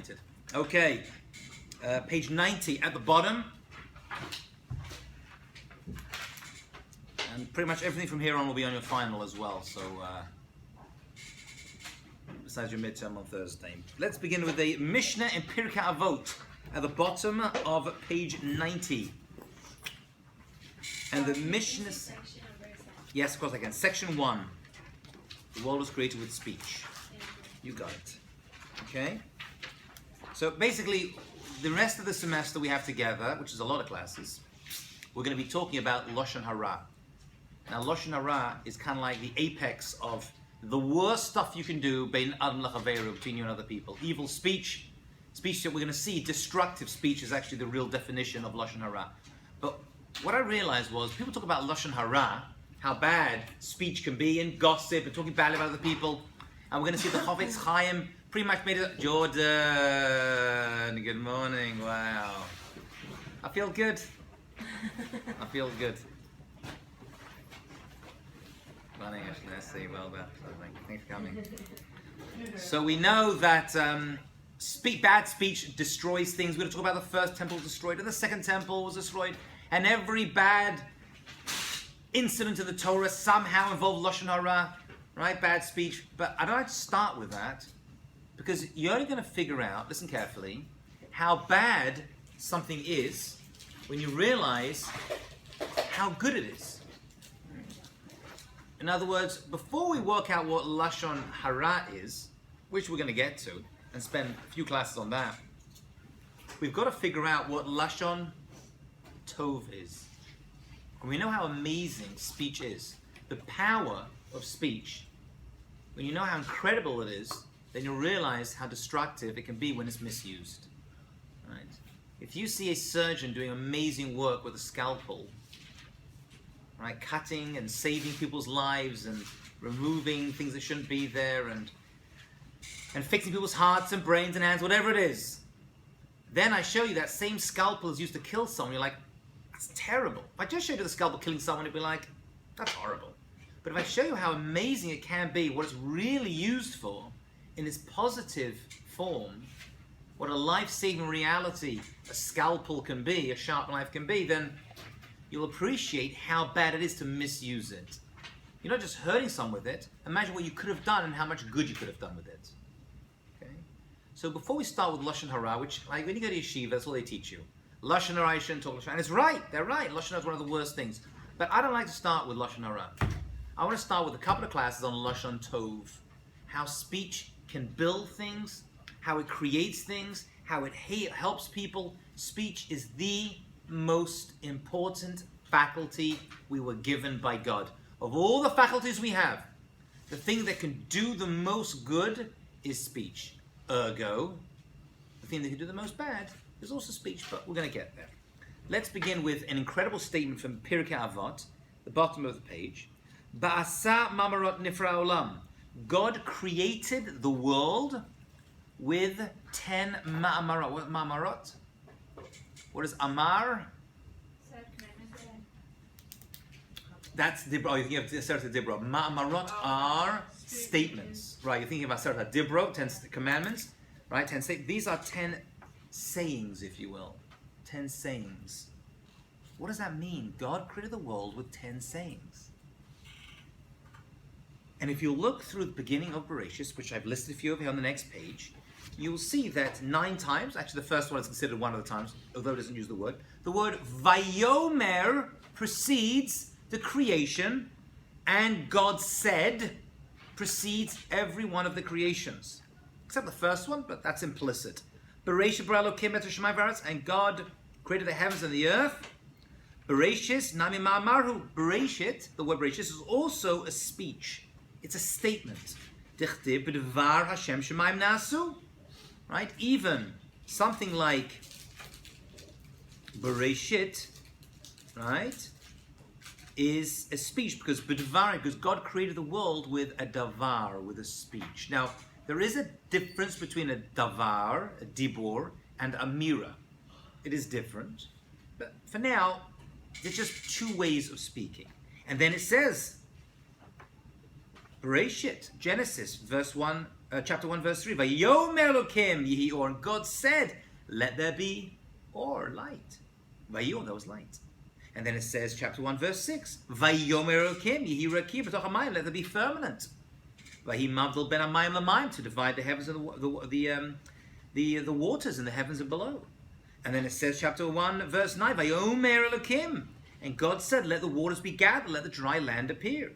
excited. Okay, page 90 at the bottom. And pretty much everything from here on will be on your final as well, so besides your midterm on Thursday. Let's begin with the Mishnah in Pirkei Avot at the bottom of page 90. And the Mishnah... Yes, of course I can. Section 1. The world was created with speech. You got it. Okay? So basically, the rest of the semester we have together, which is a lot of classes, we're going to be talking about Lashon Hara. Now, Lashon Hara is kind of like the apex of the worst stuff you can do between you and other people. Evil speech, speech that we're going to see, destructive speech is actually the real definition of Lashon Hara. But what I realized was, people talk about Lashon Hara, how bad speech can be, and gossip, and talking badly about other people. And we're going to see the Chofetz Chaim pretty much made it. Jordan, good morning, wow. I feel good. I feel good. Morning, Ashley. Well done. Thanks for coming. So we know that bad speech destroys things. We're going to talk about the first temple was destroyed, and the second temple was destroyed, and every bad incident in the Torah somehow involved Lashon Hara, right? Bad speech. But I don't like to start with that, because you're only going to figure out, listen carefully, how bad something is when you realize how good it is. In other words, before we work out what Lashon Hara is, which we're going to get to, and spend a few classes on that, we've got to figure out what Lashon Tov is. And we know how amazing speech is. The power of speech. When you know how incredible it is, then you'll realize how destructive it can be when it's misused. Right? If you see a surgeon doing amazing work with a scalpel, right, cutting and saving people's lives and removing things that shouldn't be there and fixing people's hearts and brains and hands, whatever it is, then I show you that same scalpel is used to kill someone, you're like, that's terrible. If I just showed you the scalpel killing someone, you'd be like, that's horrible. But if I show you how amazing it can be, what it's really used for in its positive form, what a life-saving reality a scalpel can be, a sharp knife can be, then you'll appreciate how bad it is to misuse it. You're not just hurting someone with it. Imagine what you could have done and how much good you could have done with it. Okay? So before we start with Lashon Hara, which, like when you go to yeshiva, that's all they teach you. Lashon Hara, you shouldn't talk Lashon Hara. And it's right, they're right. Lashon Hara is one of the worst things. But I don't like to start with Lashon Hara. I want to start with a couple of classes on Lashon Tov. How speech can build things, how it creates things, how it helps people. Speech is the most important faculty we were given by God. Of all the faculties we have, the thing that can do the most good is speech. Ergo, the thing that can do the most bad is also speech, but we're going to get there. Let's begin with an incredible statement from Pirkei Avot, the bottom of the page. Ba'asa mamarot nifra olam. God created the world with 10 ma'amarot. What ma'amarot? What is Amar? That's Dibra. Oh, you're thinking of Aseret Dibra. Ma'amarot are statements. Right, you're thinking about Aseret Dibra, 10 commandments. Right, 10 statements. These are 10 sayings, if you will. 10 sayings. What does that mean? God created the world with 10 sayings. And if you look through the beginning of Bereshit, which I've listed a few of here on the next page, you will see that 9 times, actually the first one is considered one of the times, although it doesn't use the word Vayomer precedes the creation, and God said precedes every one of the creations. Except the first one, but that's implicit. Bereshit bara Elokim et hashamayim v'haaretz, and God created the heavens and the earth. Bereshit nami ma'amarhu. Bereshit, the word Bereshit, is also a speech. It's a statement. Dichtib b'dvar Hashem shemayim nasu. Right? Even something like Bereshit, right, is a speech because God created the world with a davar, with a speech. Now, there is a difference between a davar, a dibor, and a mira. It is different, but for now, it's just 2 ways of speaking. And then it says, Bereshit, Genesis, verse 1, chapter 1, verse 3. Vayomer Elokim Yehi Or. And God said, let there be or, light. Vayor, that was light. And then it says, chapter 1, verse 6. Vayomer Elokim Yehi Rakir B'toch hamayim. Let there be firmament. Vahi Mavdil ben hamayim l'mayim. To divide the heavens and the waters in the heavens and below. And then it says, chapter 1, verse 9. Vayomer Elokim. And God said, let the waters be gathered, let the dry land appear.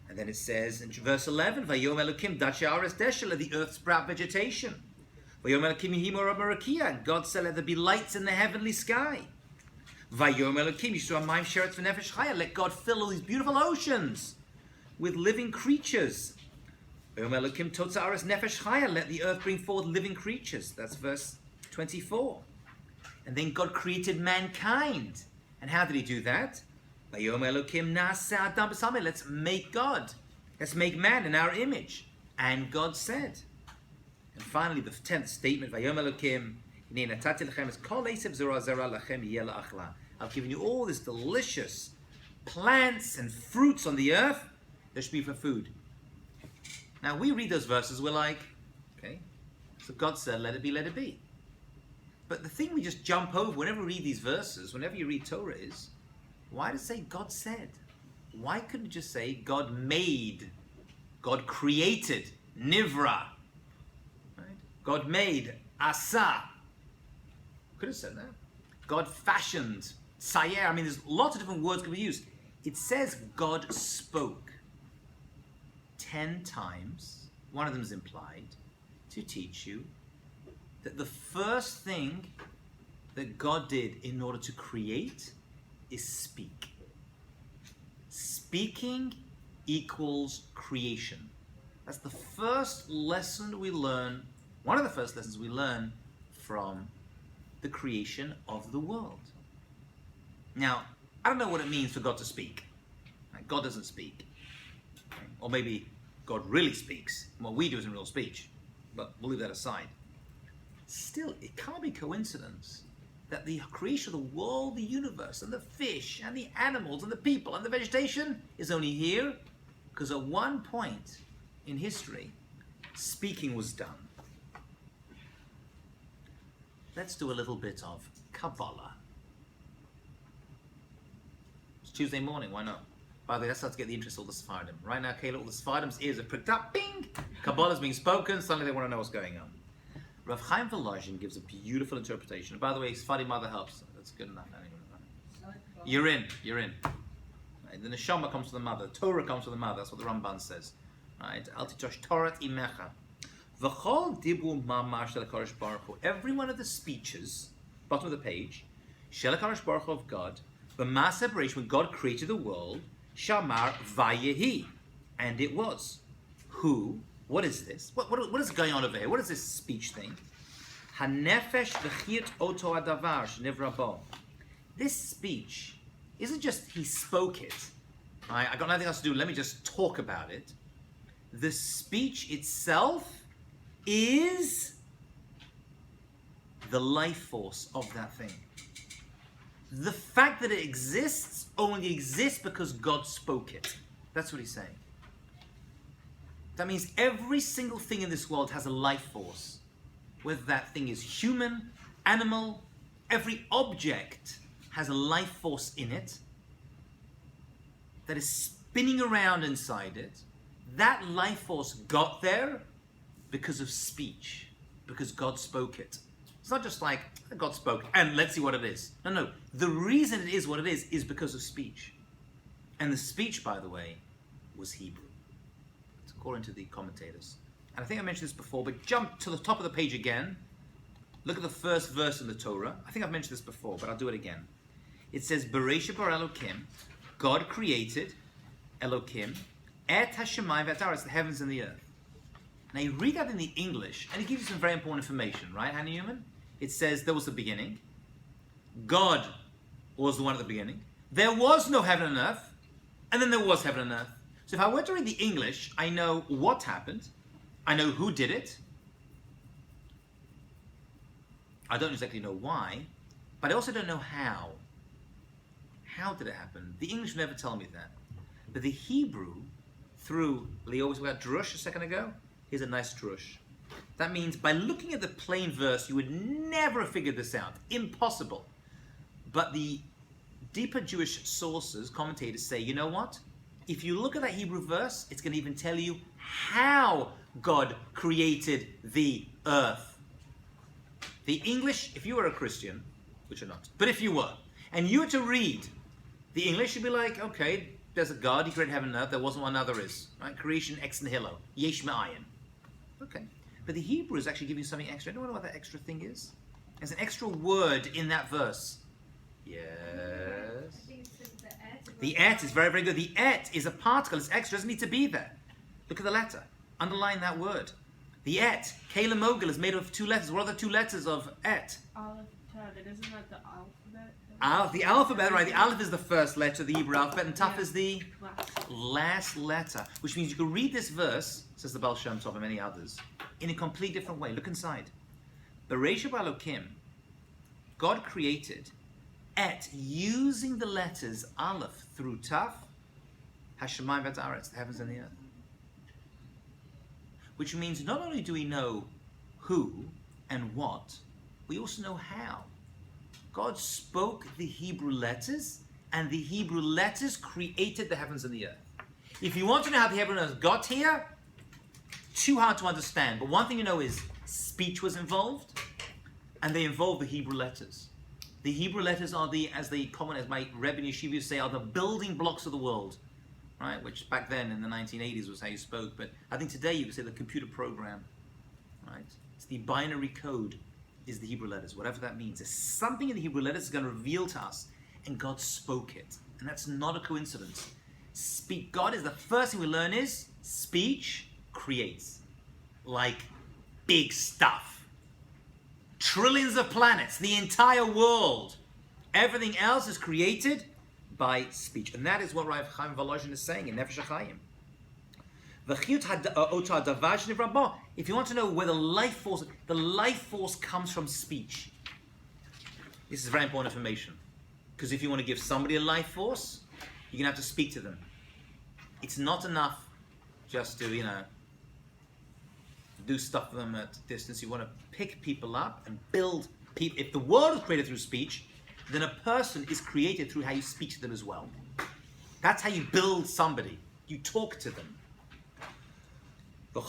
And then it says in verse 11, Vayom Elokim dache aretz desha, let the earth sprout vegetation. Vayom Elokim yehi mora barakia, and God said, let there be lights in the heavenly sky. Vayom Elokim yisru hamayim sheretz v'nefesh chaya, let God fill all these beautiful oceans with living creatures. Vayom Elokim totza aretz nefesh chaya, let the earth bring forth living creatures. That's verse 24. And then God created mankind. And how did he do that? Let's make God. Let's make man in our image. And God said. And finally, the 10th statement, I've given you all this delicious plants and fruits on the earth. There should be for food. Now, we read those verses, we're like, okay, so God said, let it be, let it be. But the thing we just jump over whenever we read these verses, whenever you read Torah is, why does it say God said? Why couldn't it just say God made, God created, Nivra, right? God made, Asa. Could have said that. God fashioned, Sayer. I mean, there's lots of different words could be used. It says God spoke 10 times. One of them is implied to teach you that the first thing that God did in order to create is speak. Speaking equals creation. That's the first lesson we learn, one of the first lessons we learn from the creation of the world. Now, I don't know what it means for God to speak. God doesn't speak. Or maybe God really speaks. What we do isn't real speech. But we'll leave that aside. Still, it can't be coincidence that the creation of the world, the universe, and the fish, and the animals, and the people, and the vegetation is only here because at one point in history, speaking was done. Let's do a little bit of Kabbalah. It's Tuesday morning, why not? By the way, that's how to get the interest of all the Sephardim. Right now, Kayla, all the Sephardim's ears are pricked up, bing! Kabbalah's being spoken, suddenly they want to know what's going on. Rav Chaim Volozhin gives a beautiful interpretation. By the way, Sephardi mother helps. That's good enough. You're in. Right? The neshama comes from the mother. Torah comes from the mother. That's what the Ramban says. Right? Al titosh Torah imecha. V'chol dibu mamar shel HaKadosh Baruch Hu. Every one of the speeches, bottom of the page, shel HaKadosh Baruch Hu of God, the mass separation when God created the world, shamar vayehi, and it was. Who? What is this? What is going on over here? What is this speech thing? Hanefesh v'chiyat oto adavar shenivra bo. This speech isn't just he spoke it. Right? I got nothing else to do. Let me just talk about it. The speech itself is the life force of that thing. The fact that it exists only exists because God spoke it. That's what he's saying. That means every single thing in this world has a life force. Whether that thing is human, animal, every object has a life force in it that is spinning around inside it. That life force got there because of speech, because God spoke it. It's not just like, God spoke and let's see what it is. No. The reason it is what it is because of speech. And the speech, by the way, was Hebrew, according to the commentators. And I think I mentioned this before, but jump to the top of the page again. Look at the first verse in the Torah. I think I've mentioned this before, but I'll do it again. It says, Bereishit bara Elokim, God created, Elokim, et hashemayim v'et haaretz, the heavens and the earth. Now you read that in the English, and it gives you some very important information, right, Hannah Newman? It says there was the beginning. God was the one at the beginning. There was no heaven and earth, and then there was heaven and earth. So if I were to read the English, I know what happened, I know who did it, I don't exactly know why, but I also don't know how. How did it happen? The English never tell me that. But the Hebrew, through, Leo was about Drush a second ago, Here's a nice drush. That means by looking at the plain verse, you would never have figured this out. Impossible. But the deeper Jewish sources, commentators say, you know what? If you look at that Hebrew verse, it's going to even tell you how God created the earth. The English, if you were a Christian, which you're not, but if you were, and you were to read the English, you'd be like, okay, there's a God, he created heaven and earth, there wasn't one, other is. Right? Creation ex nihilo, yesh me'ayin. Okay. But the Hebrew is actually giving you something extra. I don't know what that extra thing is. There's an extra word in that verse. Yes. The et is very, very good. The et is a particle. It's extra. It doesn't need to be there. Look at the letter. Underline that word. The et, Kela Mogul, is made of 2 letters. What are the 2 letters of et? Aleph, Tav. Isn't that the alphabet? The alphabet, right. The Aleph is the first letter of the Hebrew alphabet, and Taf is the last letter. Which means you can read this verse, says the Baal Shem Tov and many others, in a complete different way. Look inside. Bereisha Balokim, God created et using the letters Aleph through Taf, Hashemayim v'Haaretz, the heavens and the earth. Which means not only do we know who and what, we also know how. God spoke the Hebrew letters, and the Hebrew letters created the heavens and the earth. If you want to know how the heaven and earth got here, too hard to understand. But one thing you know is speech was involved, and they involved the Hebrew letters. The Hebrew letters are as my Rebbe in Yeshiva used to say, are the building blocks of the world. Right? Which back then in the 1980s was how you spoke. But I think today you could say the computer program. Right? It's the binary code is the Hebrew letters, whatever that means. There's something in the Hebrew letters that's going to reveal to us, and God spoke it. And that's not a coincidence. God is the first thing we learn is speech creates. Like big stuff. Trillions of planets, the entire world. Everything else is created by speech. And that is what Rav Chaim Volozhin is saying in Nefesh HaChaim. If you want to know where the life force comes from speech. This is very important information. Because if you want to give somebody a life force, you're going to have to speak to them. It's not enough just to, do stuff for them at a distance. You want to pick people up and build people. If the world is created through speech, then a person is created through how you speak to them as well. That's how you build somebody. You talk to them. And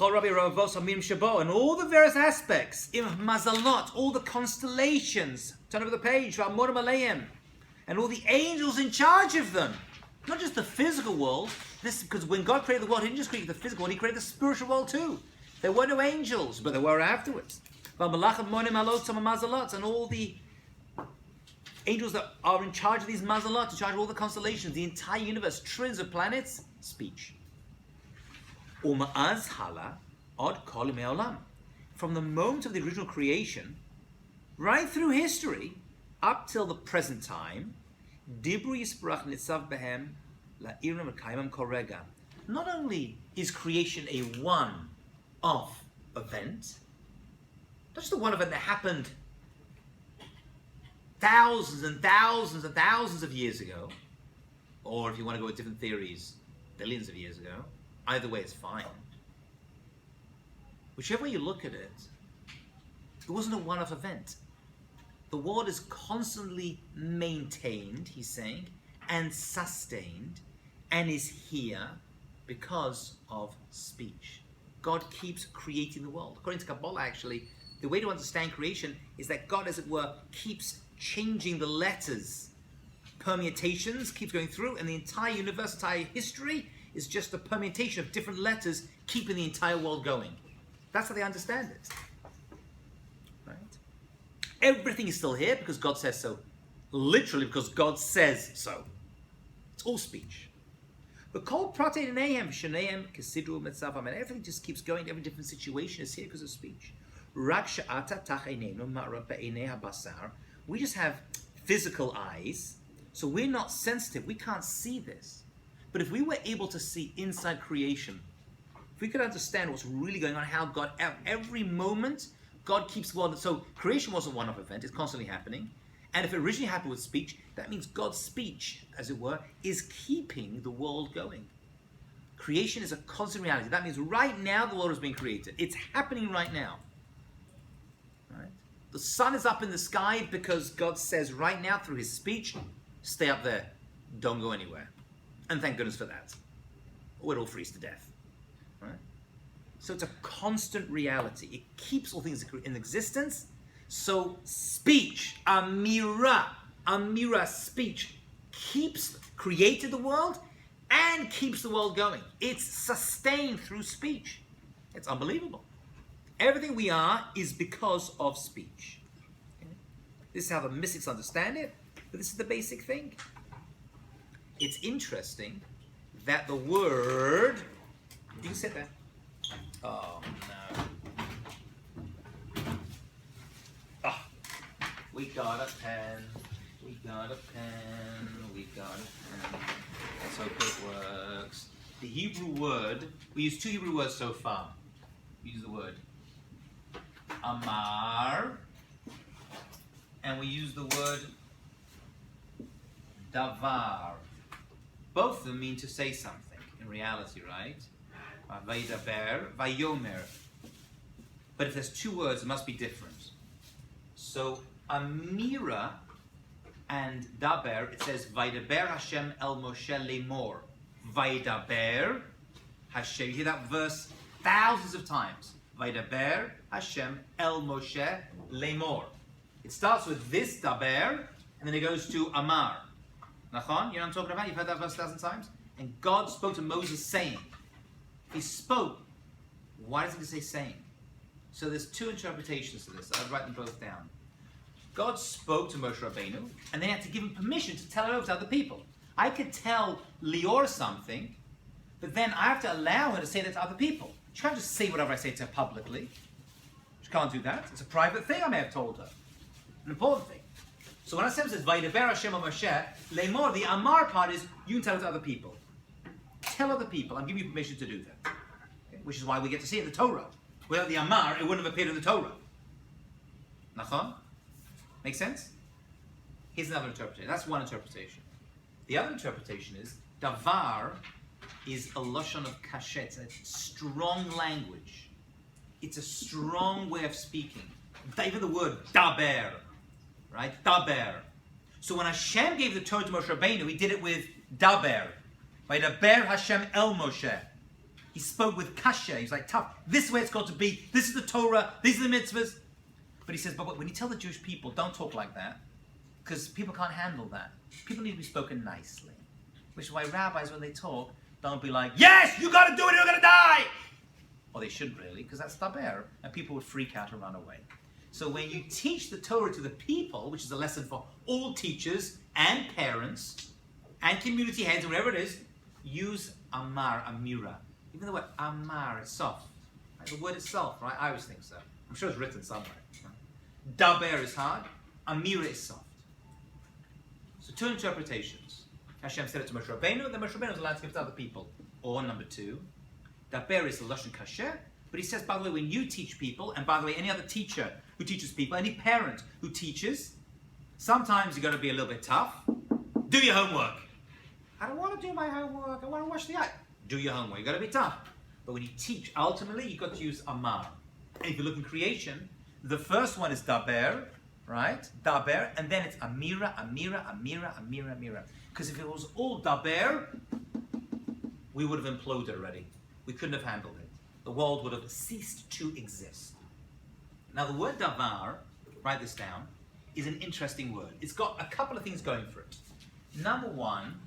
all the various aspects, mazalot, all the constellations, turn over the page, and all the angels in charge of them. Not just the physical world. This because when God created the world, He didn't just create the physical world, He created the spiritual world too. There were no angels, but there were afterwards. And all the angels that are in charge of these mazalot, in charge of all the constellations, the entire universe, trillions of planets, speech. From the moment of the original creation, right through history, up till the present time, not only is creation a one-off event, not just a one event that happened thousands and thousands and thousands of years ago, or if you want to go with different theories, billions of years ago. Either way is fine. Whichever way you look at it, it wasn't a one-off event. The world is constantly maintained, he's saying, and sustained, and is here because of speech. God keeps creating the world. According to Kabbalah, actually, the way to understand creation is that God, as it were, keeps changing the letters. Permutations keeps going through, and the entire universe, entire history is just a permutation of different letters keeping the entire world going. That's how they understand it. Right? Everything is still here because God says so. Literally because God says so. It's all speech. But everything just keeps going. Every different situation is here because of speech. We just have physical eyes, so we're not sensitive. We can't see this. But if we were able to see inside creation, if we could understand what's really going on, how God, every moment, God keeps the world. So creation wasn't one-off event, it's constantly happening. And if it originally happened with speech, that means God's speech, as it were, is keeping the world going. Creation is a constant reality. That means right now the world is being created. It's happening right now. Right? The sun is up in the sky because God says right now through his speech, stay up there. Don't go anywhere. And thank goodness for that. Or it'll freeze to death. Right? So it's a constant reality. It keeps all things in existence. So speech, amira, speech, created the world and keeps the world going. It's sustained through speech. It's unbelievable. Everything we are is because of speech. Okay? This is how the mystics understand it, but this is the basic thing. It's interesting that the word... You can sit there. Oh, no. Oh, we got a pen. We got a pen. We got a pen. Let's hope it works. The Hebrew word, we use two Hebrew words so far. We use the word amar, and we use the word davar. Both of them mean to say something in reality, right? Vaidaber, vayomer. But if there's two words, it must be different. So amira and daber, it says Vaidaber Hashem el Moshe lemor. Vaidaber Hashem. You hear that verse thousands of times. Vaidaber Hashem el Moshe lemor. It starts with this daber, and then it goes to amar. Nachon? You know what I'm talking about? You've heard that verse 1,000 times? And God spoke to Moses saying. He spoke. Why does he say saying? So there's two interpretations to this. I'd write them both down. God spoke to Moshe Rabbeinu, and then he had to give him permission to tell it over to other people. I could tell Lior something, but then I have to allow her to say that to other people. She can't just say whatever I say to her publicly. She can't do that. It's a private thing I may have told her. An important thing. So when Hashem says, Vaidaber Hashem al Moshe, Lemor, the Amar part is, you can tell it to other people. Tell other people, I'm giving you permission to do that. Okay? Which is why we get to see it in the Torah. Without the Amar, it wouldn't have appeared in the Torah. Nachon? Make sense? Here's another interpretation. That's one interpretation. The other interpretation is, Davar is a lashon of kashet, a strong language. It's a strong way of speaking. Even the word daber, right? Daber. So when Hashem gave the Torah to Moshe Rabbeinu, he did it with daber. Vaidaber Hashem el Moshe. He spoke with kasha. He's like, tough. This is where it's got to be. This is the Torah. These are the mitzvahs. But he says, but when you tell the Jewish people, don't talk like that. Because people can't handle that. People need to be spoken nicely. Which is why rabbis, when they talk, don't be like, yes, you got to do it, you're going to die. Or they shouldn't really, because that's taber. And people would freak out and run away. So when you teach the Torah to the people, which is a lesson for all teachers and parents and community heads, whatever it is, use amar, amira. Even the word amar, it's soft. Right? The word itself, right? I always think so. I'm sure it's written somewhere. Right? Daber is hard, amira is soft. So two interpretations. Hashem said it to Moshe Rabbeinu, and then Moshe Rabbeinu was allowed to give it to other people. Or number two, daber is a lashon kasher, but he says, by the way, when you teach people, and by the way, any other teacher who teaches people, any parent who teaches, sometimes you've got to be a little bit tough. Do your homework. I don't want to do my homework. I want to watch the eye. Do your homework. You've got to be tough. But when you teach, ultimately, you've got to use amar. And if you look in creation, the first one is daber, right? Daber, and then it's amira, amira, amira, amira, amira. Because if it was all daber, we would have imploded already. We couldn't have handled it. The world would have ceased to exist. Now the word davar, write this down, is an interesting word. It's got a couple of things going for it. Number one,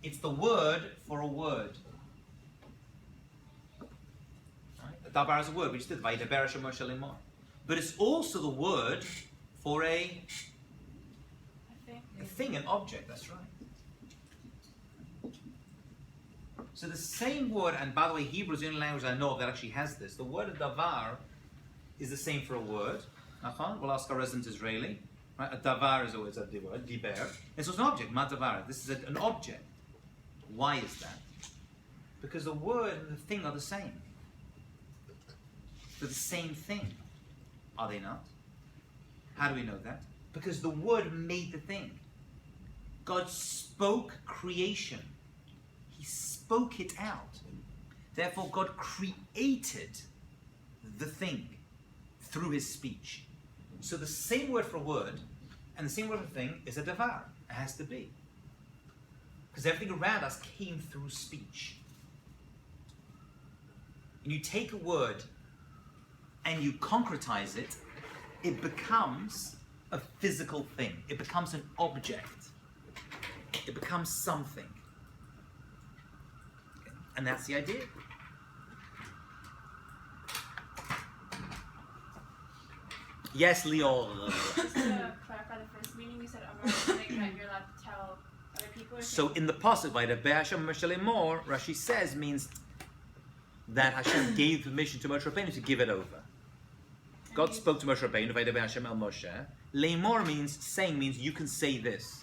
it's the word for a word. Right? Davar is a word, which is Vaidaber Hashem Moshe lemor. But it's also the word for a thing, an object, that's right. So the same word, and by the way, Hebrew is the only language I know of that actually has this. The word davar is the same for a word. We'll ask our resident Israeli. Right? A davar is always a word, diber. And so it's an object, ma davar. This is an object. Why is that? Because the word and the thing are the same. They're the same thing. Are they not? How do we know that? Because the word made the thing. God spoke creation. He spoke it out. Therefore, God created the thing through his speech. So the same word for word and the same word for thing is a davar. It has to be. Because everything around us came through speech. And you take a word and you concretize it, it becomes a physical thing. It becomes an object. It becomes something. Okay. And that's the idea. Yes, Leon. Just to clarify the first meaning, you said that you're allowed to tell other people. So in the pasuk, Rashi says means that Hashem gave permission to Moshe Rabbeinu to give it over. God spoke to Moshe Rabbeinu, Vaydaber Hashem el Moshe. Leimor means, saying means, you can say this.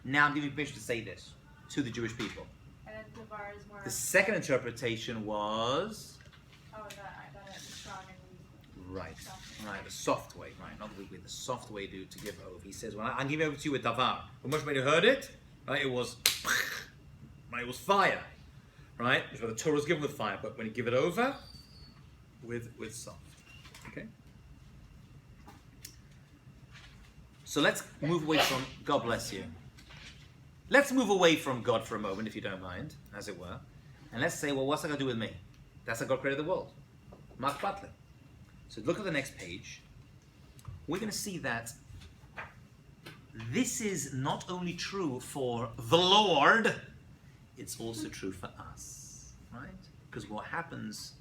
Now I'm giving you permission to say this to the Jewish people. And then Devar is more... The second interpretation was... Oh, that is strong and weak. Right, right, the soft way, right, not the weak way, the soft way to give over. He says, well, I'm giving over to you with Davar. When Moshe Rabbeinu heard it, right, it was fire. Right? Which the Torah was given with fire, but when you give it over, with soft. Okay? So let's move away from, God bless you. Let's move away from God for a moment, if you don't mind, as it were. And let's say, well, what's that got to do with me? That's how God created the world. Mark Butler. So look at the next page. We're going to see that this is not only true for the Lord, it's also true for us, right? Because what happens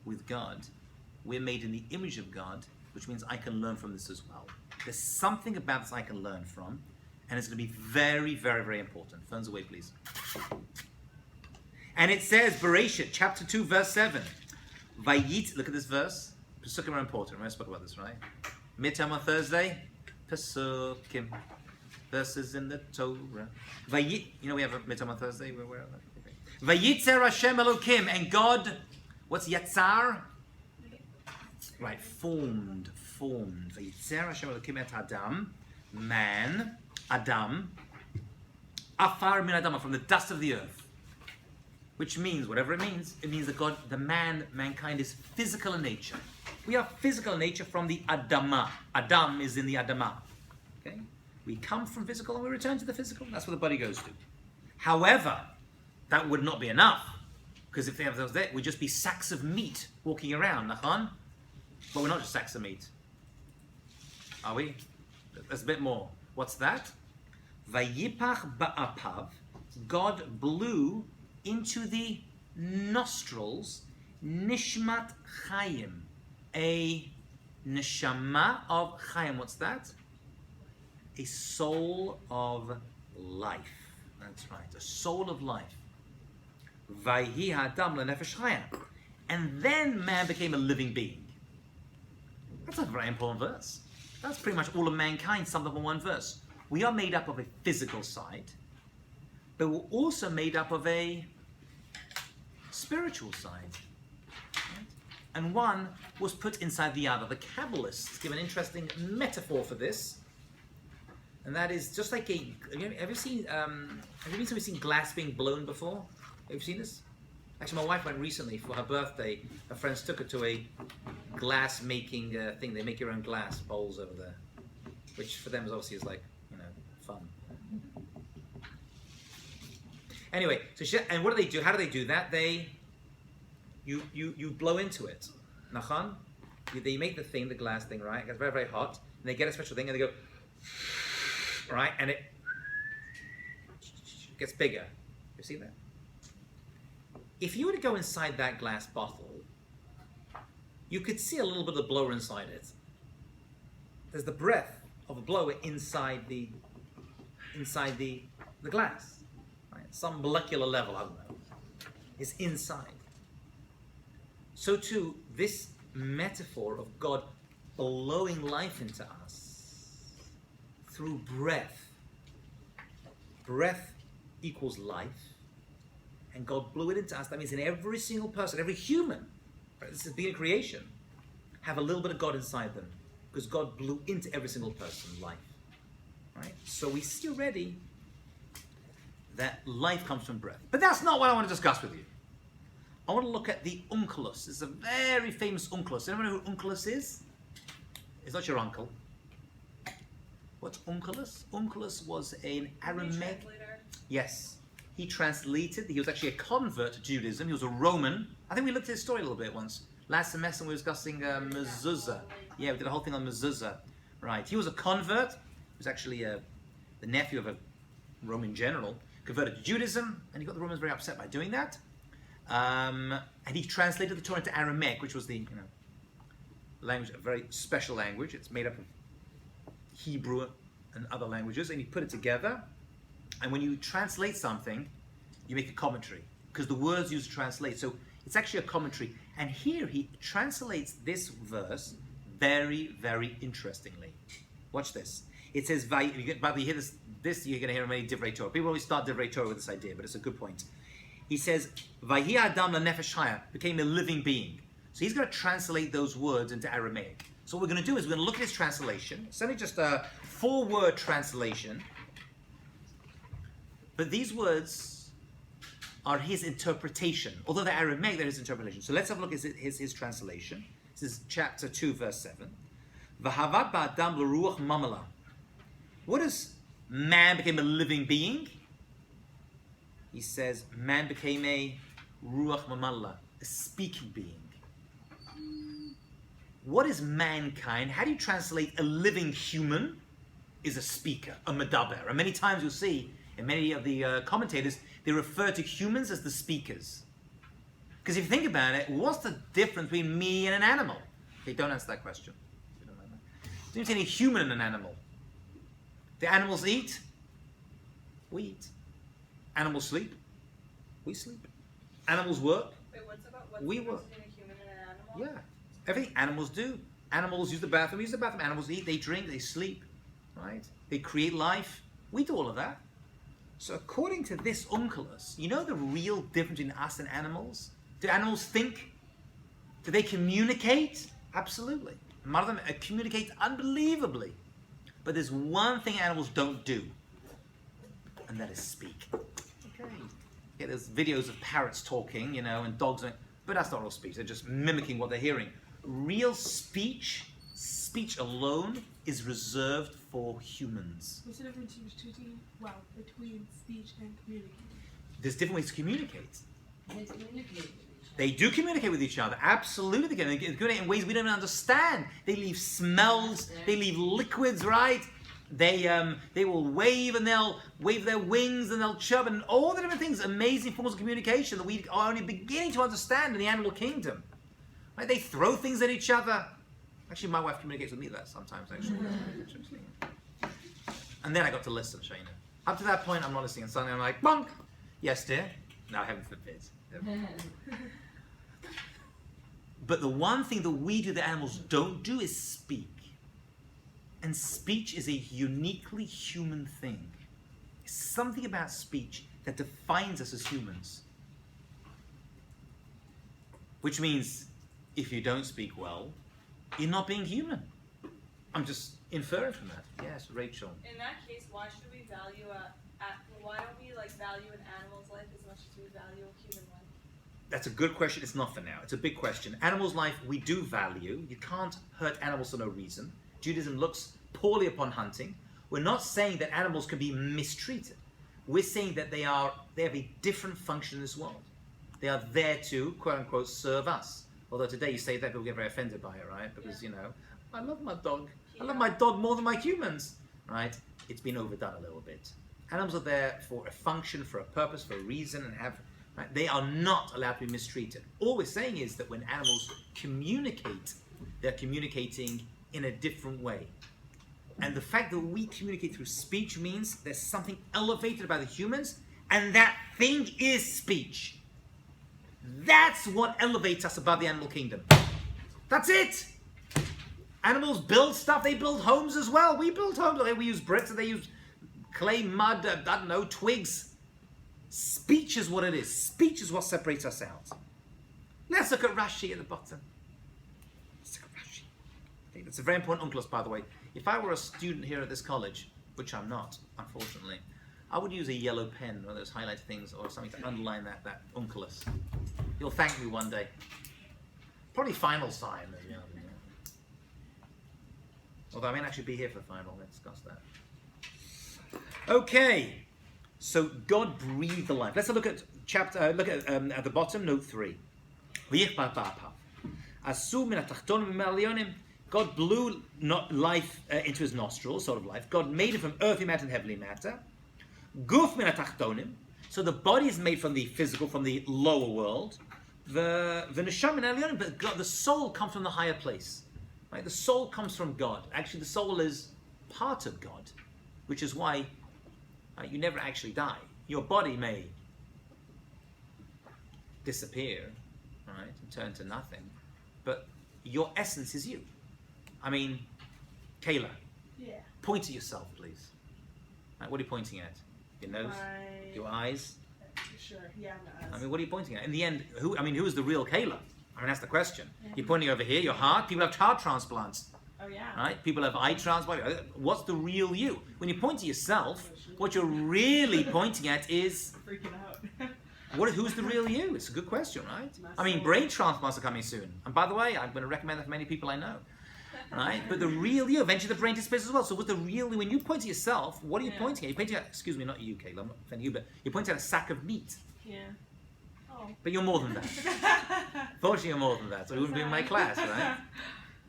with God, we're made in the image of God, which means I can learn from this as well. There's something about this I can learn from, and it's going to be very, very, very important. Phones away, please. And it says, Bereshit, chapter 2, verse 7. Vayit, look at this verse. Pesukim are important. I spoke about this, right? Midterm on Thursday, Pesukim. Verses in the Torah. Vayit, you know we have a midterm on Thursday. We're aware of that. Okay. Vayitzer Hashem Elokim, and God, what's Yatzar? Right, formed. Vayitzer Hashem Elokim et Adam, man, Adam, Afar min Adam, from the dust of the earth. Which means, whatever it means that God, mankind is physical in nature. We are physical in nature from the Adama. Adam is in the Adama. Okay? We come from physical and we return to the physical. That's where the body goes to. However, that would not be enough. Because if they have those there, we'd just be sacks of meat walking around, nachon? But we're not just sacks of meat. Are we? There's a bit more. What's that? Vayipach ba'apav. God blew into the nostrils nishmat chayim. A neshama of chayim. What's that? A soul of life. That's right, a soul of life. Vayhi ha'adam lenefesh chaya. And then man became a living being. That's a very important verse. That's pretty much all of mankind summed up in one verse. We are made up of a physical side, but we're also made up of a spiritual side. Right? And one was put inside the other. The Kabbalists give an interesting metaphor for this. And that is just like a. Have you seen glass being blown before? Have you seen this? Actually, my wife went recently for her birthday. Her friends took her to a glass making thing. They make your own glass bowls over there, which for them is obviously like fun. Anyway, so and what do they do? How do they do that? You blow into it. Nachan? They make the glass thing, right? It gets very, very hot, and they get a special thing, and they go. Right, and it gets bigger. You see that? If you were to go inside that glass bottle, you could see a little bit of the blower inside it. There's the breath of a blower inside the glass. Right? Some molecular level, I don't know, is inside. So too, this metaphor of God blowing life into us through breath. Breath equals life. And God blew it into us. That means in every single person, every human, right, this is being creation, have a little bit of God inside them. Because God blew into every single person life. Right? So we see already that life comes from breath. But that's not what I want to discuss with you. I want to look at the unculus. It's a very famous unculus. Anyone know who unculus is? It's not your uncle. What's unculus? Unculus was an Aramaic. Yes. He translated. He was actually a convert to Judaism. He was a Roman. I think we looked at his story a little bit once. Last semester we were discussing mezuzah. Yeah, we did a whole thing on mezuzah. Right. He was a convert. He was actually the nephew of a Roman general. Converted to Judaism, and he got the Romans very upset by doing that. And he translated the Torah into Aramaic, which was the language, a very special language. It's made up of Hebrew and other languages, and he put it together. And when you translate something, you make a commentary because the words used to translate. So it's actually a commentary. And here he translates this verse very, very interestingly. Watch this. It says, by the way, you hear this you're going to hear in many Divrei Torah. People always start Divrei Torah with this idea, but it's a good point. He says, Vayhi Adam lanefesh chaya, became a living being. So he's going to translate those words into Aramaic. So what we're going to do is we're going to look at his translation. It's only just a 4-word translation. But these words are his interpretation. Although they're Aramaic, they're his interpretation. So let's have a look at his translation. This is chapter 2, verse 7. V'havad ba'adam l'ruach mamala. What does man became a living being? He says man became a ruach mamala, a speaking being. What is mankind? How do you translate a living human? Is a speaker, a medaber. And many times you'll see in many of the commentators, they refer to humans as the speakers. Because if you think about it, what's the difference between me and an animal? Okay, don't answer that question. Do you see any human and an animal? Do animals eat? We eat. Animals sleep? We sleep. Animals work? Wait, what's we the work. difference between a human and an animal? Yeah. Everything animals do. Animals use the bathroom. We use the bathroom. Animals eat, they drink, they sleep. Right? They create life. We do all of that. So according to this unculus, you know the real difference between us and animals? Do animals think? Do they communicate? Absolutely. A lot of them communicate unbelievably. But there's one thing animals don't do, and that is speak. Okay. Yeah, there's videos of parrots talking, and dogs, but that's not real speech. They're just mimicking what they're hearing. Real speech alone, is reserved for humans. What's the difference between speech and communicating? There's different ways to communicate. They communicate with each other. They do communicate with each other. Absolutely, they communicate in ways we don't even understand. They leave smells. They leave liquids. Right? They will wave and they'll wave their wings and they'll chirp and all the different things. Amazing forms of communication that we are only beginning to understand in the animal kingdom. Right? They throw things at each other. Actually, my wife communicates with me that sometimes. Actually, and then I got to listen. Shayna. Up to that point, I'm not listening, and suddenly I'm like, bonk. Yes, dear. No, heaven forbid. But the one thing that we do that animals don't do is speak. And speech is a uniquely human thing. It's something about speech that defines us as humans. Which means, if you don't speak well, you're not being human. I'm just inferring from that. Yes, Rachel. In that case, why should we value why don't we value an animal's life as much as we value a human life? That's a good question. It's not for now. It's a big question. Animals' life we do value. You can't hurt animals for no reason. Judaism looks poorly upon hunting. We're not saying that animals can be mistreated. We're saying that they have a different function in this world. They are there to, quote unquote, serve us. Although today you say that, people get very offended by it, right? Because, I love my dog. I love my dog more than my humans, right? It's been overdone a little bit. Animals are there for a function, for a purpose, for a reason, and right? They are not allowed to be mistreated. All we're saying is that when animals communicate, they're communicating in a different way. And the fact that we communicate through speech means there's something elevated about the humans, and that thing is speech. That's what elevates us above the animal kingdom. That's it. Animals build stuff. They build homes as well. We build homes. We use bricks and they use clay, mud, twigs. Speech is what it is. Speech is what separates us out. Let's look at Rashi at the bottom. Let's look at Rashi. Okay, that's a very important unculus, by the way. If I were a student here at this college, which I'm not, unfortunately, I would use a yellow pen, one of those highlight things, or something to underline that unculus. You'll thank me one day. Probably final sign. You know. Although I may actually be here for the final. Let's discuss that. Okay. So God breathed the life. Let's look at chapter. Look at the bottom, note 3. God blew life into his nostrils, sort of life. God made it from earthly matter and heavenly matter. Guf min atachtonim. So the body is made from the physical, from the lower world. The neshama min alyonim, but God, the soul comes from the higher place. Right? The soul comes from God. Actually, the soul is part of God, which is why you never actually die. Your body may disappear, right, and turn to nothing, but your essence is you. I mean, Kayla, point at yourself, please. Right, what are you pointing at? Your nose? Your eyes? Sure, yeah, my eyes. I mean, what are you pointing at? In the end, who is the real Kayla? I mean, that's the question. You're pointing over here, your heart. People have heart transplants. Oh, yeah. Right? People have eye transplants. What's the real you? When you point to yourself, what you're really pointing at is... Freaking out. Who's the real you? It's a good question, right? My I mean, soul. brain transplants are coming soon. And by the way, I'm going to recommend that for many people I know. Right? But the real you, eventually the brain disappears as well. So with the real you, when you point to yourself, what are you pointing at? You're pointing at, excuse me, not you, Kayla, I'm not offending you, but you're pointing at a sack of meat. Yeah. Oh. But you're more than that. Fortunately, you're more than that. So you wouldn't be in my class, right?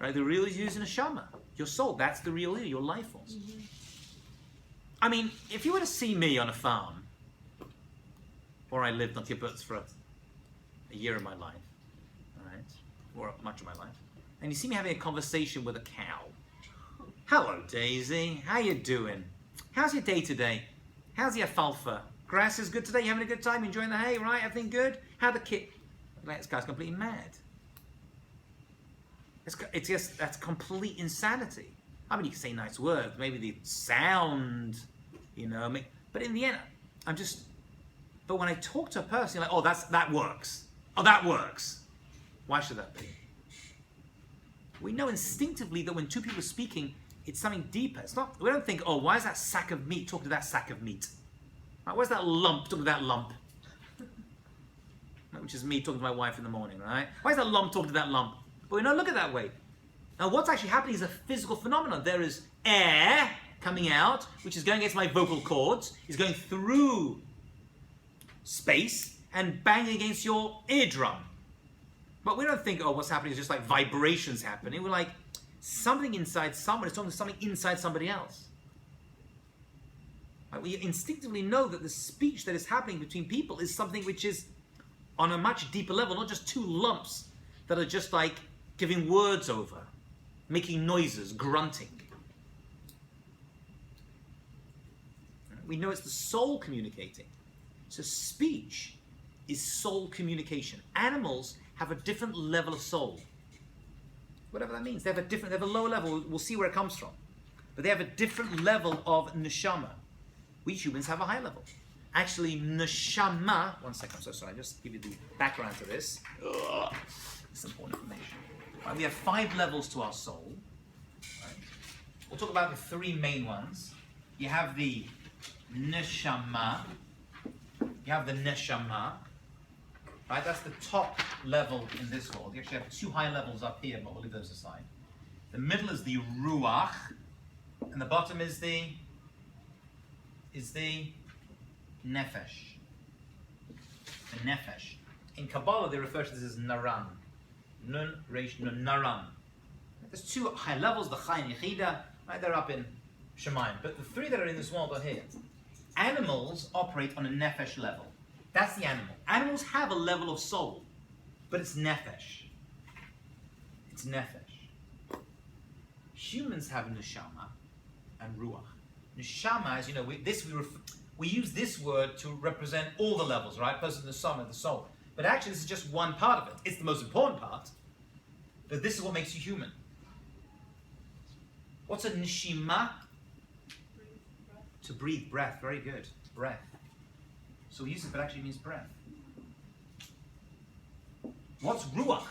Right? The real you is in a neshama. Your soul, that's the real you, your life force. Mm-hmm. I mean, if you were to see me on a farm, where I lived on kibbutz for a year of my life, right, or much of my life, and you see me having a conversation with a cow. Hello, Daisy. How you doing? How's your day today? How's your alfalfa? Grass is good today? You having a good time? Enjoying the hay, right? Everything good? How the kid? This guy's completely mad. It's just, that's complete insanity. I mean, you can say nice words, maybe the sound, you know, but in the end, but when I talk to a person, you're like, oh, that works. Oh, that works. Why should that be? We know instinctively that when two people are speaking, it's something deeper. It's not, we don't think, oh, why is that sack of meat talking to that sack of meat? Right, where's that lump talking to that lump? Which is me talking to my wife in the morning, right? Why is that lump talking to that lump? But we don't look at it that way. Now, what's actually happening is a physical phenomenon. There is air coming out, which is going against my vocal cords, is going through space and banging against your eardrum. But we don't think, oh, what's happening is just like vibrations happening. We're like, something inside someone is talking to something inside somebody else. Right? We instinctively know that the speech that is happening between people is something which is on a much deeper level, not just two lumps that are just like giving words over, making noises, grunting. We know it's the soul communicating. So speech is soul communication. Animals have a different level of soul. Whatever that means. They have a lower level. We'll see where it comes from. But they have a different level of neshama. We humans have a high level. Actually, neshama, one second, I'm so sorry, just give you the background to this. It's important information. Right, we have 5 levels to our soul. Right. We'll talk about the 3 main ones. You have the neshama. You have the neshama. Right, that's the top level in this world. You actually have 2 high levels up here, but we'll leave those aside. The middle is the ruach, and the bottom is the nefesh. The nefesh. In Kabbalah, they refer to this as naran. Nun, reish, nun, naran. There's 2 high levels, the chai and yechida, right? They're up in Shemayim. But the 3 that are in this world are here. Animals operate on a nefesh level. That's the animal. Animals have a level of soul, but it's nefesh. It's nefesh. Humans have neshama and ruach. Neshama, as you know, we use this word to represent all the levels, right? First, the soul. But actually, this is just one part of it. It's the most important part. But this is what makes you human. What's a neshima? To breathe, breath. Very good. Breath. So we use it, but actually means breath. What's ruach?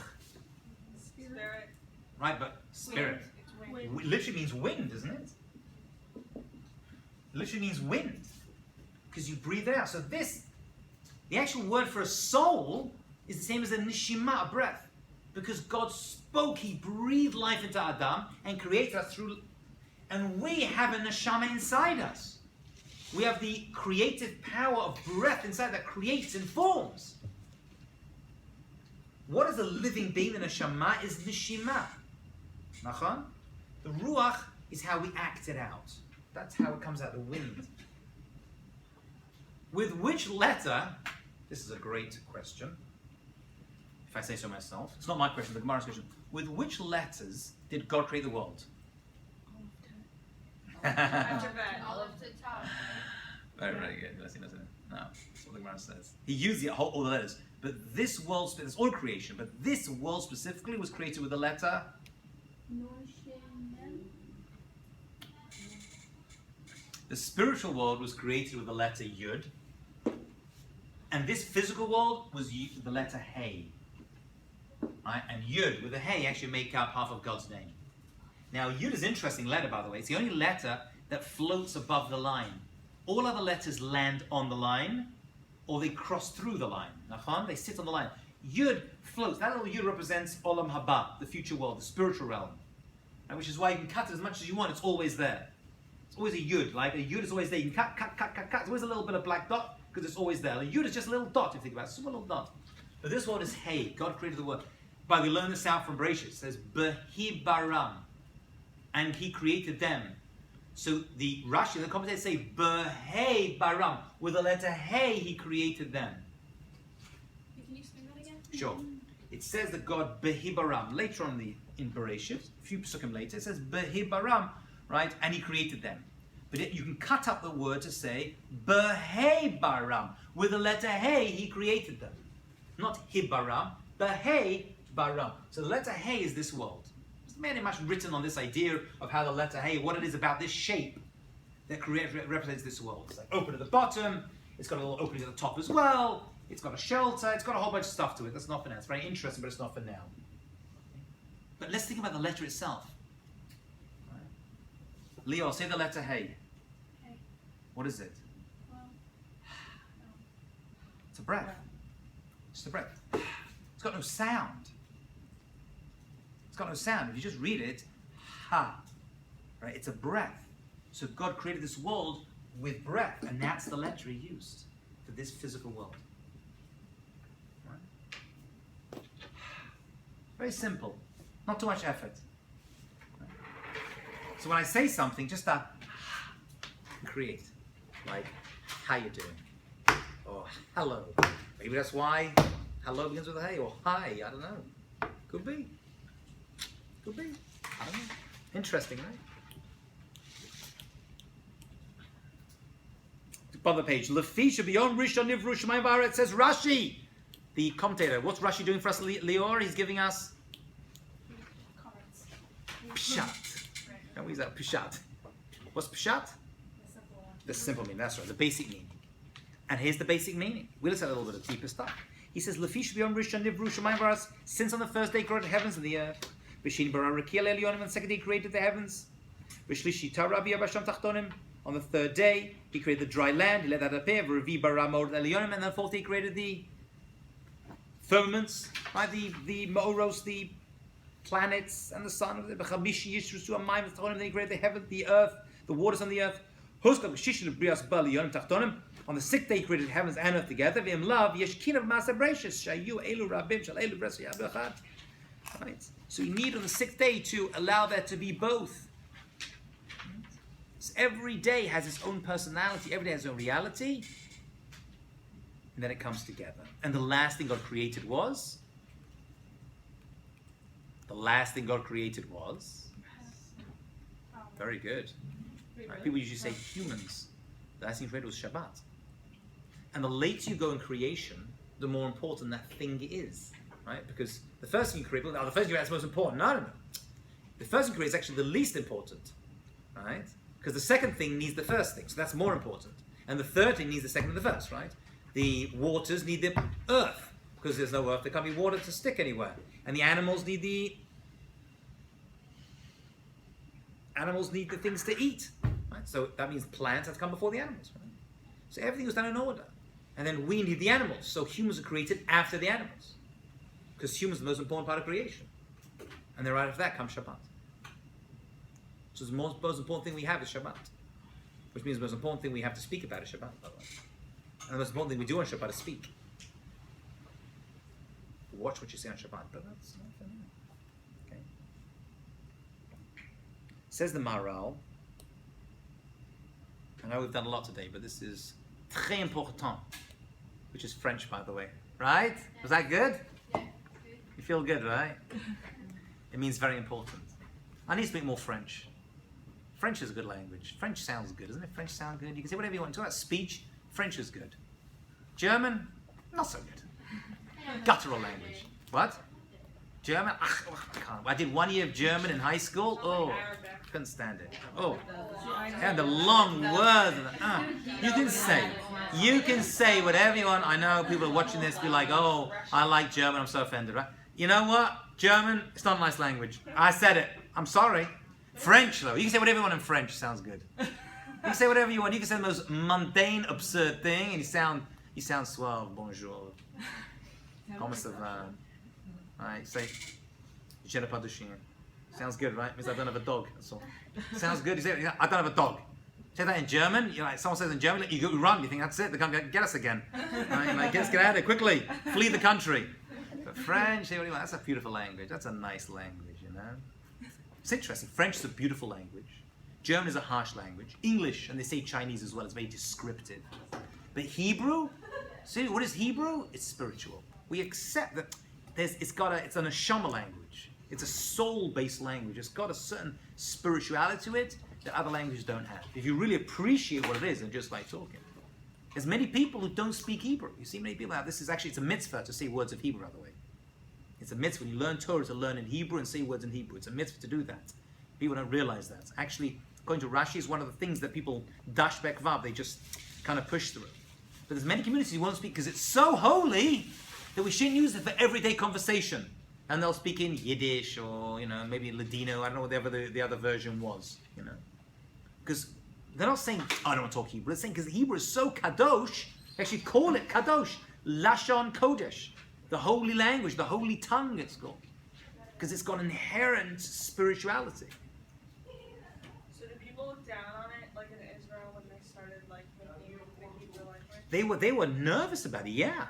Spirit. Right, but spirit. Wind. Literally means wind, isn't it? Literally means wind. Because you breathe it out. So the actual word for a soul is the same as a neshima, a breath. Because God spoke, He breathed life into Adam and created us through, and we have a neshama inside us. We have the creative power of breath inside that creates and forms. What is a living being? The neshama is neshima. Nachon? The ruach is how we act it out. That's how it comes out, the wind. With which letter, this is a great question, if I say so myself. It's not my question, the Gemara's question. With which letters did God create the world? After bed. All of the top, right? Very good. No, that's what the Gemara says. He used all the letters. But this world, it's all creation, but this world specifically was created with the letter. The spiritual world was created with the letter Yud. And this physical world was the letter Hey. Right? And Yud with a Hey actually make up half of God's name. Now Yud is an interesting letter, by the way. It's the only letter that floats above the line. All other letters land on the line, or they cross through the line. Nachon? They sit on the line. Yud floats. That little Yud represents Olam Haba, the future world, the spiritual realm. Right? Which is why you can cut it as much as you want. It's always there. It's always a Yud. Like a Yud is always there. You can cut. There's always a little bit of black dot because it's always there. A Yud is just a little dot if you think about it. It's a little dot. But this word is Hey. God created the word. But we learn this out from Bereshit. It says Behibaram. And He created them. So the Rashi, the commentators say Behei Baram. With the letter Hey, He created them. Can you explain that again? Sure. It says that God Behi Baram. Later on in Bereshit, a few psukim later, it says Behi Baram, right? And He created them. But you can cut up the word to say Behei Baram. With the letter Hey, He created them. Not Hibaram, Behei Baram. So the letter Hey is this world. There's very much written on this idea of how the letter Hey, what it is about this shape that represents this world. It's like open at the bottom, it's got a little opening at the top as well, it's got a shelter, it's got a whole bunch of stuff to it. That's not for now. It's very interesting, but it's not for now. But let's think about the letter itself. Right. Leo, say the letter Hey. Hey. What is it? Well, It's a breath. It's a breath. It's got no sound. It's got no sound. If you just read it, ha, right? It's a breath. So God created this world with breath, and that's the letter He used for this physical world. Right? Very simple, not too much effort. Right? So when I say something, just create, like how you doing, or hello. Maybe that's why hello begins with a hey, or hi. I don't know. Could be. Could be. I don't know. Interesting, right? Bottom of the page. Lefisha beyond Rishon Nivru Shemayim V'Haaretz, says Rashi. The commentator. What's Rashi doing for us, Lior? He's giving us cards. Pshat. Can we use that? Pshat. What's Pshat? The simple one. The simple meaning. That's right. The basic meaning. And here's the basic meaning. We'll listen a little bit of deeper stuff. He says, Lefisha beyond Rishon Nivru Shemayim V'Haaretz, since on the first day He created the heavens and the earth. V'shin bara Rakiel Elyonim, on the second day He created the heavens. V'shlishi Tarabi Abasham Tachtonim. On the third day, He created the dry land. He let that appear. V'revi bara Ma'or Elyonim. And then the fourth day He created the firmaments, right? The Ma'oros, the planets, and the sun. V'chamishi Yishrusu Amayim Tachtonim. Then He created the heaven, the earth, the waters on the earth. Huskav Shishin Brias Ba Elyonim Tachtonim. On the sixth day He created heavens and earth together. V'im lav yeshkin of Masa Bereshis Shayu Elu Rabim Shal Elu Bres Yadu Echad. Right. So you need on the sixth day to allow there to be both. So every day has its own personality, every day has its own reality, and then it comes together. And the last thing God created was? The last thing God created was? Very good. Right? People usually say humans. The last thing He created was Shabbat. And the later you go in creation, the more important that thing is. Right? Because the first thing you create, the first thing you create is the most important. No. The first thing you create is actually the least important. Right? Because the second thing needs the first thing, so that's more important. And the third thing needs the second and the first, right? The waters need the earth, because there's no earth, there can't be water to stick anywhere. And the animals need the things to eat. Right? So that means plants have to come before the animals. Right? So everything was done in order. And then we need the animals. So humans are created after the animals. Because humans are the most important part of creation. And then right after that comes Shabbat. So the most important thing we have is Shabbat. Which means the most important thing we have to speak about is Shabbat, by the way. And the most important thing we do on Shabbat is speak. Watch what you say on Shabbat, but that's not for now. Okay. Says the Maharal. I know we've done a lot today, but this is très important, which is French, by the way. Right? Was that good? Yeah, good. You feel good, right? It means very important. I need to speak more French. French is a good language. French sounds good, doesn't it? French sound good. You can say whatever you want. Talk about speech. French is good. German, not so good. Guttural language. What? German? I can't. I did 1 year of German in high school. Oh, couldn't stand it. Oh, and the long words. You can say whatever you want. I know people are watching this be like, oh, I like German. I'm so offended, right? You know what? German, it's not a nice language. I said it. I'm sorry. French, though. You can say whatever you want in French. Sounds good. You can say whatever you want. You can say the most mundane, absurd thing, and you sound suave. Bonjour. Comment ça va? Right, say, je n'ai pas de chien. Sounds good, right? Means I don't have a dog. That's all. Sounds good. You say, I don't have a dog. Say that in German. You're like, someone says in German, you go run. You think that's it? They can't get us again. Right? You're like, get out of there quickly. Flee the country. But French, that's a beautiful language. That's a nice language, you know. It's interesting. French is a beautiful language. German is a harsh language. English, and they say Chinese as well, is very descriptive. But Hebrew, see, what is Hebrew? It's spiritual. We accept that it's a neshama language. It's a soul-based language. It's got a certain spirituality to it that other languages don't have. If you really appreciate what it is and just like talking. There's many people who don't speak Hebrew. You see many people out. It's a mitzvah to say words of Hebrew, by the way. It's a mitzvah when you learn Torah to learn in Hebrew and say words in Hebrew. It's a mitzvah to do that. People don't realize that. Actually, according to Rashi, is one of the things that people dash back vav. They just kind of push through. But there's many communities who won't speak because it's so holy that we shouldn't use it for everyday conversation. And they'll speak in Yiddish or, maybe Ladino. I don't know whatever the other version was, Because they're not saying, I don't want to talk Hebrew. They're saying because Hebrew is so kadosh, they actually call it kadosh. Lashon Kodesh. The holy language, the holy tongue it's called. Because it's got inherent spirituality. So do people look down on it, like in Israel when they started making the Hebrew language? They were nervous about it, yeah.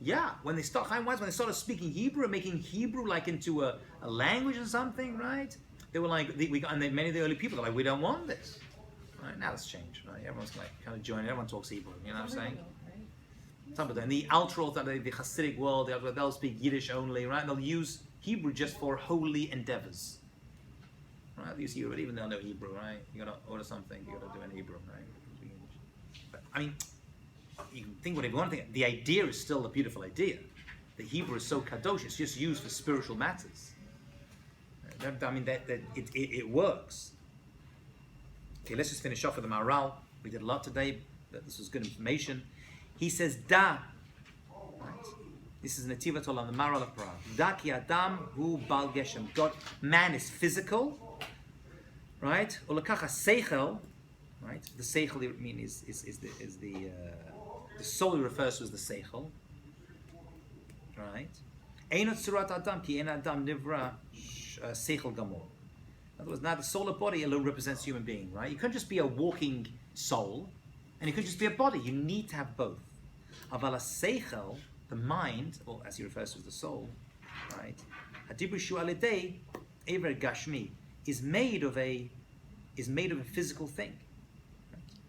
Yeah, when they started speaking Hebrew and making Hebrew into a language or something, right? They were like, many of the early people are like, we don't want this. Right, now it's changed, right? Everyone's kind of joining, everyone talks Hebrew, you know what I'm saying? Some of them, in the ultra-Orthodox, the Hasidic world, they'll speak Yiddish only, right? And they'll use Hebrew just for holy endeavors. Right? They'll use Hebrew, but even they'll know Hebrew, right? You gotta order something, you gotta do it in Hebrew, right? But, you can think whatever you want to think. The idea is still a beautiful idea. The Hebrew is so kadosh, it's just used for spiritual matters. It works. Okay, let's just finish off with the Maharal. We did a lot today, but this was good information. He says, Da. Right. This is Netivat Olam, the Maharal of Prague. Da ki Adam hu bal geshem. God, man is physical, right? Ulakacha seichel, right? The seichel is the soul he refers to as the seichel, right? Einot surat Adam ki ein Adam nivra seichel gamor. In other words, now the soul of body alone represents human being, right? You can't just be a walking soul, and you can't just be a body. You need to have both. Aval seichel, the mind, or as he refers to as the soul, right? Hadibru shu alidei ever gashmi is made of a physical thing.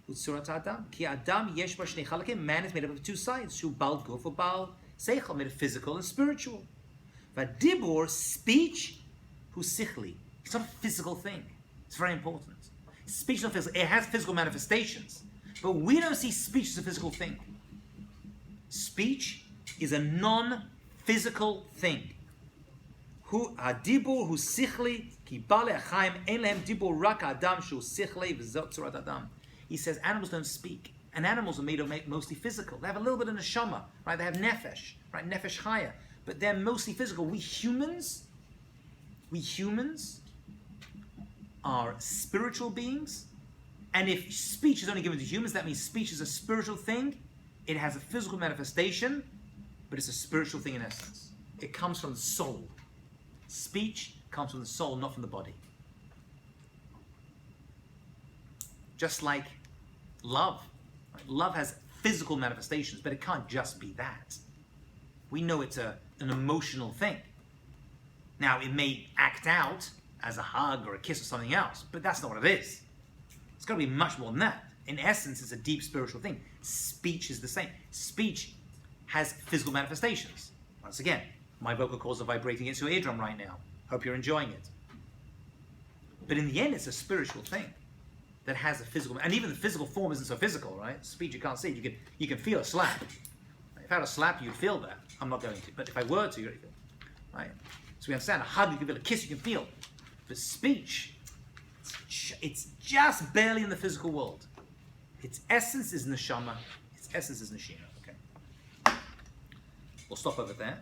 Utsurat Adam ki Adam yesh ba shnei chalakim. Man is made up of two sides. Shu bal guf or bal seichel, made of physical and spiritual. Vadibur, speech, hu sichli. It's not a physical thing. It's very important. Speech is not physical. It has physical manifestations. But we don't see speech as a physical thing. Speech is a non-physical thing. Hu adibur hu sichli ki bale achaim ein lehem dibur rak adam shu sichli v'zot tzurat adam. He says animals don't speak, and animals are made mostly physical. They have a little bit of neshama, right? They have nefesh, right? Nefesh chaya, but they're mostly physical. We humans are spiritual beings, and if speech is only given to humans, that means speech is a spiritual thing. It has a physical manifestation, but it's a spiritual thing in essence. It comes from the soul. Speech comes from the soul, not from the body. Just like love. Right? Love has physical manifestations, but it can't just be that. We know it's an emotional thing. Now, it may act out as a hug or a kiss or something else, but that's not what it is. It's got to be much more than that. In essence, it's a deep spiritual thing. Speech is the same. Speech has physical manifestations. Once again, my vocal cords are vibrating into your eardrum right now. Hope you're enjoying it. But in the end, it's a spiritual thing that has a physical, and even the physical form isn't so physical, right? Speech, you can't see it. You can feel a slap. If I had a slap, you'd feel that. I'm not going to, but if I were to, you'd feel, right? So we understand a hug, you can feel, a kiss, you can feel. But speech, it's just barely in the physical world. Its essence is neshama. Its essence is neshina. Okay. We'll stop over there.